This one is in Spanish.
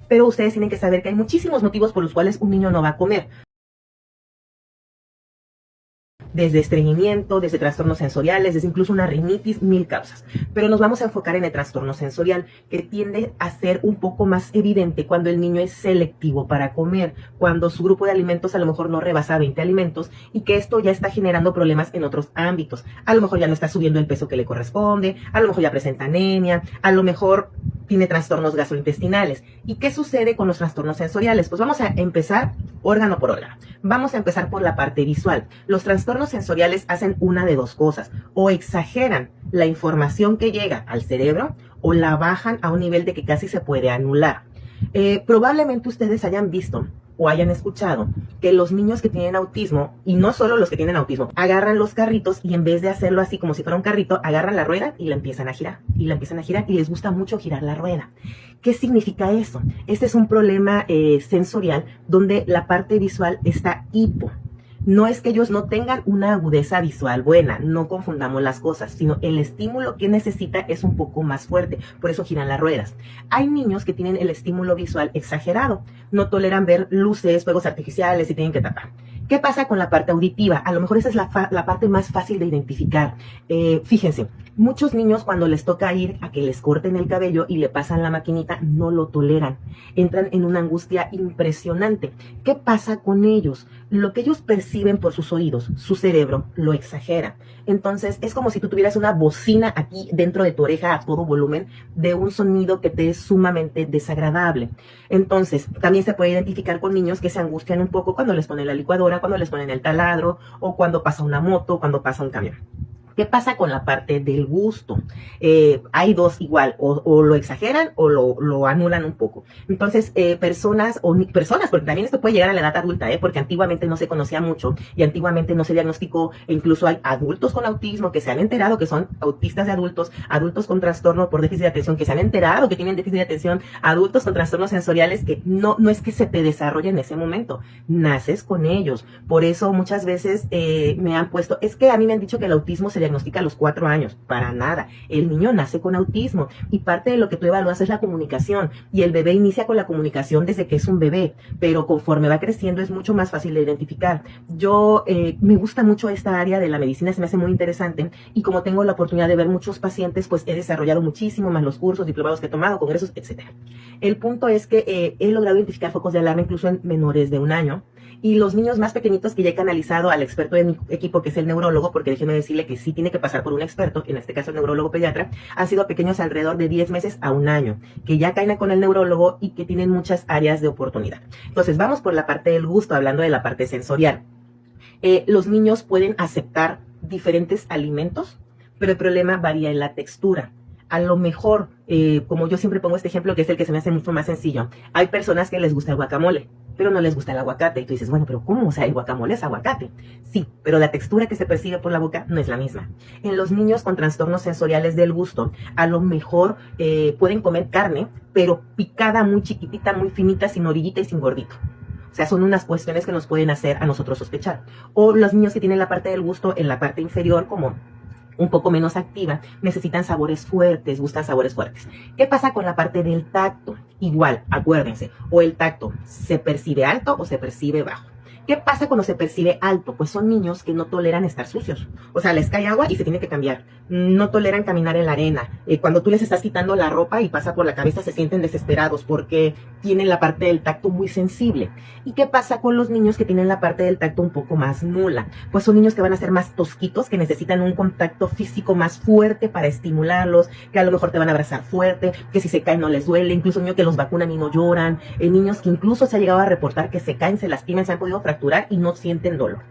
Pero ustedes tienen que saber que hay muchísimos motivos por los cuales un niño no va a comer. Desde estreñimiento, desde trastornos sensoriales, desde incluso una rinitis, mil causas. Pero nos vamos a enfocar en el trastorno sensorial, que tiende a ser un poco más evidente cuando el niño es selectivo para comer, cuando su grupo de alimentos a lo mejor no rebasa 20 alimentos y que esto ya está generando problemas en otros ámbitos. A lo mejor ya no está subiendo el peso que le corresponde, a lo mejor ya presenta anemia, a lo mejor tiene trastornos gastrointestinales. ¿Y qué sucede con los trastornos sensoriales? Pues vamos a empezar órgano por órgano. Vamos a empezar por la parte visual. Los trastornos sensoriales hacen una de dos cosas: o exageran la información que llega al cerebro o la bajan a un nivel de que casi se puede anular. Probablemente ustedes hayan visto o hayan escuchado que los niños que tienen autismo, y no solo los que tienen autismo, agarran los carritos y en vez de hacerlo así como si fuera un carrito, agarran la rueda y la empiezan a girar, y la empiezan a girar, y les gusta mucho girar la rueda. ¿Qué significa eso? Este es un problema sensorial donde la parte visual está hipo. No es que ellos no tengan una agudeza visual buena, no confundamos las cosas, sino el estímulo que necesita es un poco más fuerte, por eso giran las ruedas. Hay niños que tienen el estímulo visual exagerado, no toleran ver luces, fuegos artificiales y tienen que tapar. ¿Qué pasa con la parte auditiva? A lo mejor esa es la parte más fácil de identificar. Fíjense, muchos niños cuando les toca ir a que les corten el cabello y le pasan la maquinita, no lo toleran. Entran en una angustia impresionante. ¿Qué pasa con ellos? Lo que ellos perciben por sus oídos, su cerebro lo exagera. Entonces es como si tú tuvieras una bocina aquí dentro de tu oreja a todo volumen de un sonido que te es sumamente desagradable. Entonces también se puede identificar con niños que se angustian un poco cuando les ponen la licuadora, cuando les ponen el taladro, o cuando pasa una moto, cuando pasa un camión. ¿Qué pasa con la parte del gusto? Hay dos igual, o lo exageran o lo anulan un poco. Entonces, personas, porque también esto puede llegar a la edad adulta, porque antiguamente no se conocía mucho y antiguamente no se diagnosticó, e incluso hay adultos con autismo que se han enterado que son autistas de adultos, adultos con trastorno por déficit de atención que se han enterado que tienen déficit de atención, adultos con trastornos sensoriales que no es que se te desarrolle en ese momento, naces con ellos. Por eso muchas veces me han puesto, es que a mí me han dicho que el autismo se diagnostica a los 4 años. Para nada. El niño nace con autismo y parte de lo que tú evalúas es la comunicación, y el bebé inicia con la comunicación desde que es un bebé, pero conforme va creciendo es mucho más fácil de identificar. Yo me gusta mucho esta área de la medicina, se me hace muy interesante, y como tengo la oportunidad de ver muchos pacientes, pues he desarrollado muchísimo más los cursos, diplomados que he tomado, congresos, etcétera. El punto es que he logrado identificar focos de alarma incluso en menores de 1 año. Y los niños más pequeñitos que ya he canalizado al experto de mi equipo, que es el neurólogo, porque déjeme decirle que sí tiene que pasar por un experto, en este caso el neurólogo pediatra, han sido pequeños alrededor de 10 meses a 1 año, que ya caen con el neurólogo y que tienen muchas áreas de oportunidad. Entonces vamos por la parte del gusto, hablando de la parte sensorial. Los niños pueden aceptar diferentes alimentos, pero el problema varía en la textura. A lo mejor, como yo siempre pongo este ejemplo, que es el que se me hace mucho más sencillo, hay personas que les gusta el guacamole, pero no les gusta el aguacate. Y tú dices, bueno, pero ¿cómo? O sea, el guacamole es aguacate. Sí, pero la textura que se percibe por la boca no es la misma. En los niños con trastornos sensoriales del gusto, a lo mejor pueden comer carne, pero picada muy chiquitita, muy finita, sin orillita y sin gordito. O sea, son unas cuestiones que nos pueden hacer a nosotros sospechar. O los niños que tienen la parte del gusto en la parte inferior, como un poco menos activa, necesitan sabores fuertes, gustan sabores fuertes. ¿Qué pasa con la parte del tacto? Igual, acuérdense, o el tacto se percibe alto o se percibe bajo. ¿Qué pasa cuando se percibe alto? Pues son niños que no toleran estar sucios. O sea, les cae agua y se tiene que cambiar. No toleran caminar en la arena. Cuando tú les estás quitando la ropa y pasa por la cabeza, se sienten desesperados porque tienen la parte del tacto muy sensible. ¿Y qué pasa con los niños que tienen la parte del tacto un poco más nula? Pues son niños que van a ser más tosquitos, que necesitan un contacto físico más fuerte para estimularlos, que a lo mejor te van a abrazar fuerte, que si se caen no les duele, incluso niños que los vacunan y no lloran, niños que incluso se ha llegado a reportar que se caen, se lastiman, se han podido fracturar y no sienten dolor.